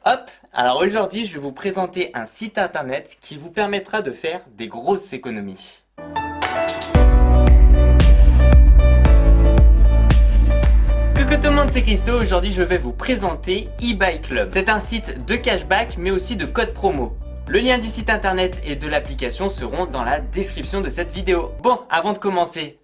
Hop, alors aujourd'hui je vais vous présenter un site internet qui vous permettra de faire des grosses économies. Coucou tout le monde, c'est Christo. Aujourd'hui je vais vous présenter eBay Club. C'est un site de cashback mais aussi de code promo. Le lien du site internet et de l'application seront dans la description de cette vidéo. Bon, avant de commencer,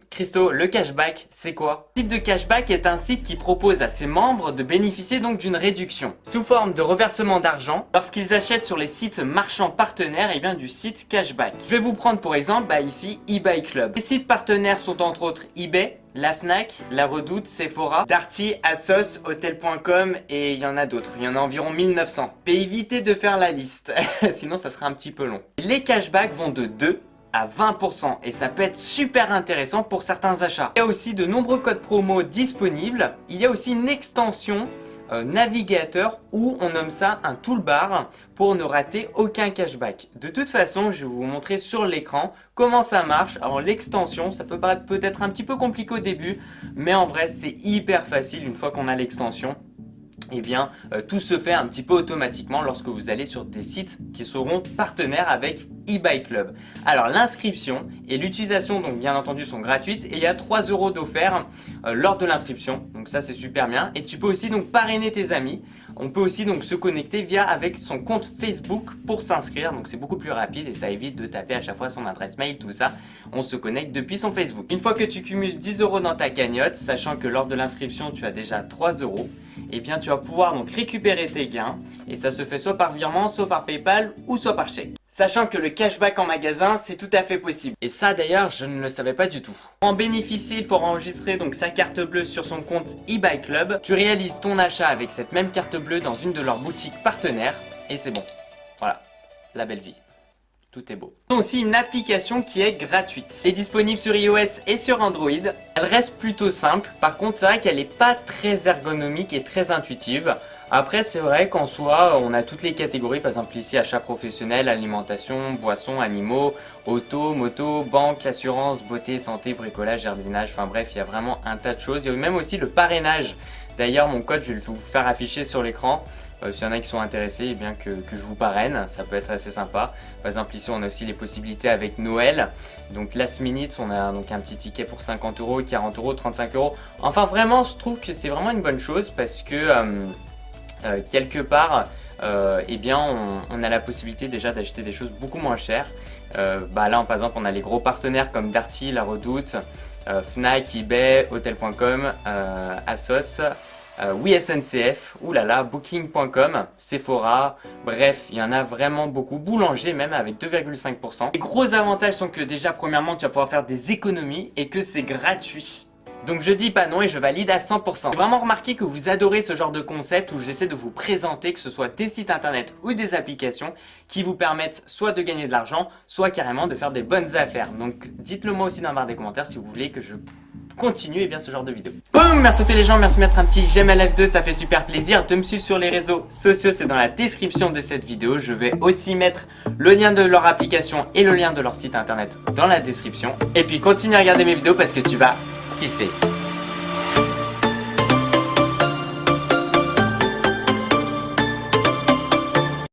Christo, le cashback, c'est quoi? Le site de cashback est un site qui propose à ses membres de bénéficier donc d'une réduction sous forme de reversement d'argent lorsqu'ils achètent sur les sites marchands partenaires du site cashback. Je vais vous prendre pour exemple ici eBay Club. Les sites partenaires sont entre autres eBay, la Fnac, la Redoute, Sephora, Darty, Asos, Hotel.com et il y en a d'autres. Il y en a environ 1900. Je vais éviter de faire la liste, sinon ça sera un petit peu long. Les cashbacks vont de 2 à 20% et ça peut être super intéressant pour certains achats. Il y a aussi de nombreux codes promo disponibles. Il y a aussi une extension navigateur où on nomme ça un toolbar pour ne rater aucun cashback. De toute façon, je vais vous montrer sur l'écran comment ça marche. Alors l'extension, ça peut paraître peut-être un petit peu compliqué au début, mais en vrai c'est hyper facile une fois qu'on a l'extension. Tout se fait un petit peu automatiquement lorsque vous allez sur des sites qui seront partenaires avec eBay Club. Alors l'inscription et l'utilisation donc bien entendu sont gratuites et il y a 3 € d'offert lors de l'inscription. Donc ça c'est super bien et tu peux aussi donc parrainer tes amis. On peut aussi donc se connecter avec son compte Facebook pour s'inscrire, donc c'est beaucoup plus rapide et ça évite de taper à chaque fois son adresse mail, tout ça. On se connecte depuis son Facebook. Une fois que tu cumules 10 € dans ta cagnotte, sachant que lors de l'inscription tu as déjà 3 €, tu vas pouvoir donc récupérer tes gains et ça se fait soit par virement, soit par PayPal ou soit par chèque. Sachant que le cashback en magasin, c'est tout à fait possible. Et ça d'ailleurs, je ne le savais pas du tout. Pour en bénéficier, il faut enregistrer donc sa carte bleue sur son compte eBay Club. Tu réalises ton achat avec cette même carte bleue dans une de leurs boutiques partenaires et c'est bon. Voilà, la belle vie. Tout est beau. Ils ont aussi une application qui est gratuite. Elle est disponible sur iOS et sur Android. Elle reste plutôt simple. Par contre, c'est vrai qu'elle n'est pas très ergonomique et très intuitive. Après, c'est vrai qu'en soi, on a toutes les catégories. Par exemple, ici, achat professionnel, alimentation, boissons, animaux, auto, moto, banque, assurance, beauté, santé, bricolage, jardinage. Enfin bref, il y a vraiment un tas de choses. Il y a même aussi le parrainage. D'ailleurs, mon code, je vais vous faire afficher sur l'écran. S'il y en a qui sont intéressés, que je vous parraine, ça peut être assez sympa. Par exemple ici on a aussi les possibilités avec Noël. Donc last minute, on a donc un petit ticket pour 50 €, 40 €, 35 €. Enfin vraiment je trouve que c'est vraiment une bonne chose parce que quelque part on a la possibilité déjà d'acheter des choses beaucoup moins chères. Là par exemple on a les gros partenaires comme Darty, la Redoute, Fnac, eBay, Hotel.com, Asos. Oui SNCF, oulala, Booking.com, Sephora, bref, il y en a vraiment beaucoup. Boulanger même avec 2,5%. Les gros avantages sont que déjà, premièrement, tu vas pouvoir faire des économies et que c'est gratuit. Donc je dis pas non et je valide à 100%. J'ai vraiment remarqué que vous adorez ce genre de concept où j'essaie de vous présenter que ce soit des sites internet ou des applications qui vous permettent soit de gagner de l'argent, soit carrément de faire des bonnes affaires. Donc dites-le moi aussi dans la barre des commentaires si vous voulez que je continue ce genre de vidéo. Boum, merci à tous les gens, merci de mettre un petit j'aime à la vidéo, ça fait super plaisir. De me suivre sur les réseaux sociaux, c'est dans la description de cette vidéo. Je vais aussi mettre le lien de leur application et le lien de leur site internet dans la description. Et puis continue à regarder mes vidéos parce que tu vas kiffer.